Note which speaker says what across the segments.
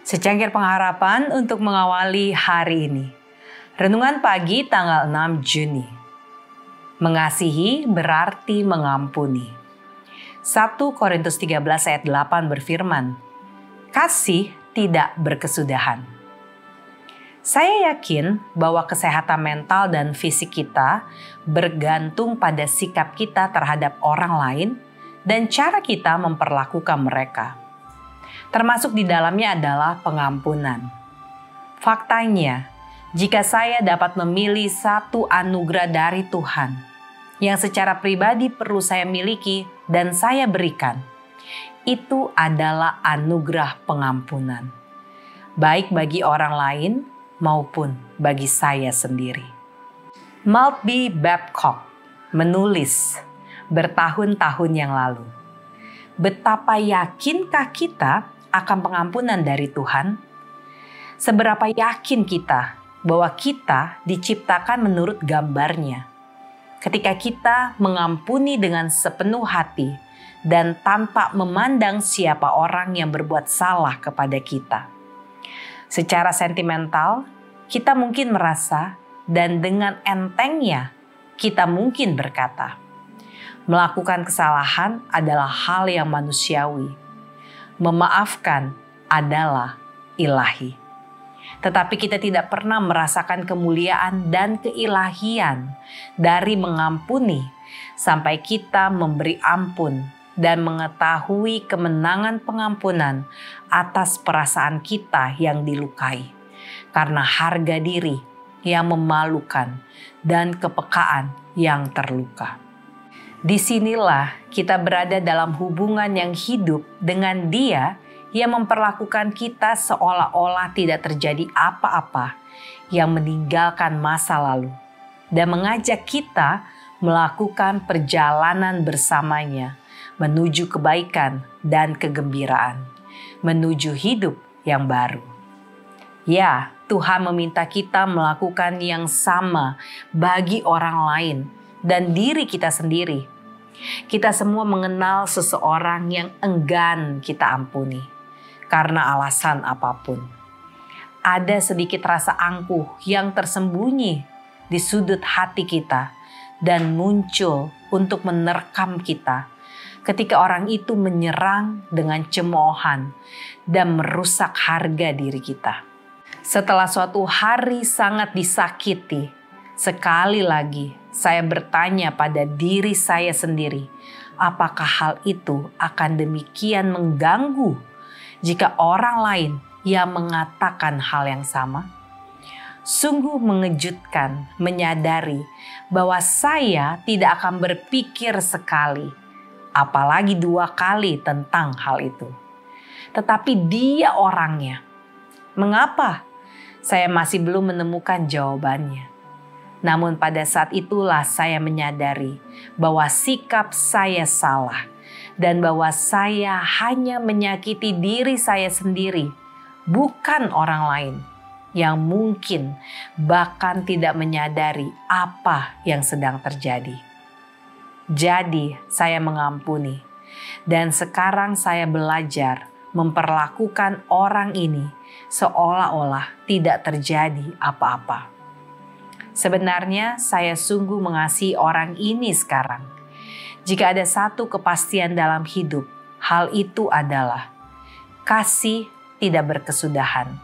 Speaker 1: Secangkir pengharapan untuk mengawali hari ini. Renungan pagi tanggal 6 Juni. Mengasihi berarti mengampuni. 1 Korintus 13 ayat 8 berfirman, kasih tidak berkesudahan. Saya yakin bahwa kesehatan mental dan fisik kita bergantung pada sikap kita terhadap orang lain dan cara kita memperlakukan mereka. Termasuk di dalamnya adalah pengampunan. Faktanya, jika saya dapat memilih satu anugerah dari Tuhan yang secara pribadi perlu saya miliki dan saya berikan, itu adalah anugerah pengampunan, baik bagi orang lain maupun bagi saya sendiri. Maltby Babcock menulis bertahun-tahun yang lalu, betapa yakinkah kita akan pengampunan dari Tuhan? Seberapa yakin kita bahwa kita diciptakan menurut gambarnya? Ketika kita mengampuni dengan sepenuh hati dan tanpa memandang siapa orang yang berbuat salah kepada kita. Secara sentimental, kita mungkin merasa dan dengan entengnya kita mungkin berkata, melakukan kesalahan adalah hal yang manusiawi. Memaafkan adalah ilahi. Tetapi kita tidak pernah merasakan kemuliaan dan keilahian dari mengampuni sampai kita memberi ampun dan mengetahui kemenangan pengampunan atas perasaan kita yang dilukai karena harga diri yang memalukan dan kepekaan yang terluka. Disinilah kita berada dalam hubungan yang hidup dengan Dia yang memperlakukan kita seolah-olah tidak terjadi apa-apa yang meninggalkan masa lalu dan mengajak kita melakukan perjalanan bersamanya menuju kebaikan dan kegembiraan, menuju hidup yang baru. Ya, Tuhan meminta kita melakukan yang sama bagi orang lain dan diri kita sendiri. Kita semua mengenal seseorang yang enggan kita ampuni karena alasan apapun. Ada sedikit rasa angkuh yang tersembunyi di sudut hati kita dan muncul untuk menerkam kita ketika orang itu menyerang dengan cemoohan dan merusak harga diri kita. Setelah suatu hari sangat disakiti, sekali lagi saya bertanya pada diri saya sendiri, apakah hal itu akan demikian mengganggu jika orang lain yang mengatakan hal yang sama? Sungguh mengejutkan menyadari bahwa saya tidak akan berpikir sekali, apalagi 2 kali tentang hal itu. Tetapi dia orangnya. Mengapa? Saya masih belum menemukan jawabannya. Namun pada saat itulah saya menyadari bahwa sikap saya salah dan bahwa saya hanya menyakiti diri saya sendiri, bukan orang lain yang mungkin bahkan tidak menyadari apa yang sedang terjadi. Jadi saya mengampuni dan sekarang saya belajar memperlakukan orang ini seolah-olah tidak terjadi apa-apa. Sebenarnya saya sungguh mengasihi orang ini sekarang. Jika ada satu kepastian dalam hidup, hal itu adalah kasih tidak berkesudahan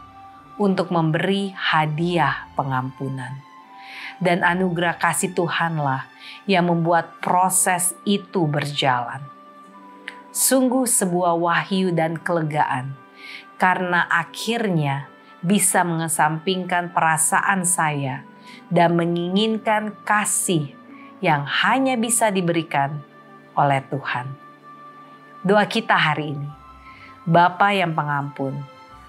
Speaker 1: untuk memberi hadiah pengampunan. Dan anugerah kasih Tuhanlah yang membuat proses itu berjalan. Sungguh sebuah wahyu dan kelegaan karena akhirnya bisa mengesampingkan perasaan saya dan menginginkan kasih yang hanya bisa diberikan oleh Tuhan. Doa kita hari ini, Bapa yang pengampun,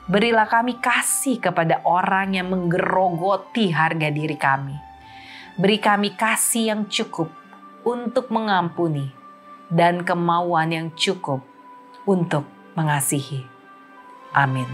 Speaker 1: berilah kami kasih kepada orang yang menggerogoti harga diri kami. Beri kami kasih yang cukup untuk mengampuni dan kemauan yang cukup untuk mengasihi. Amin.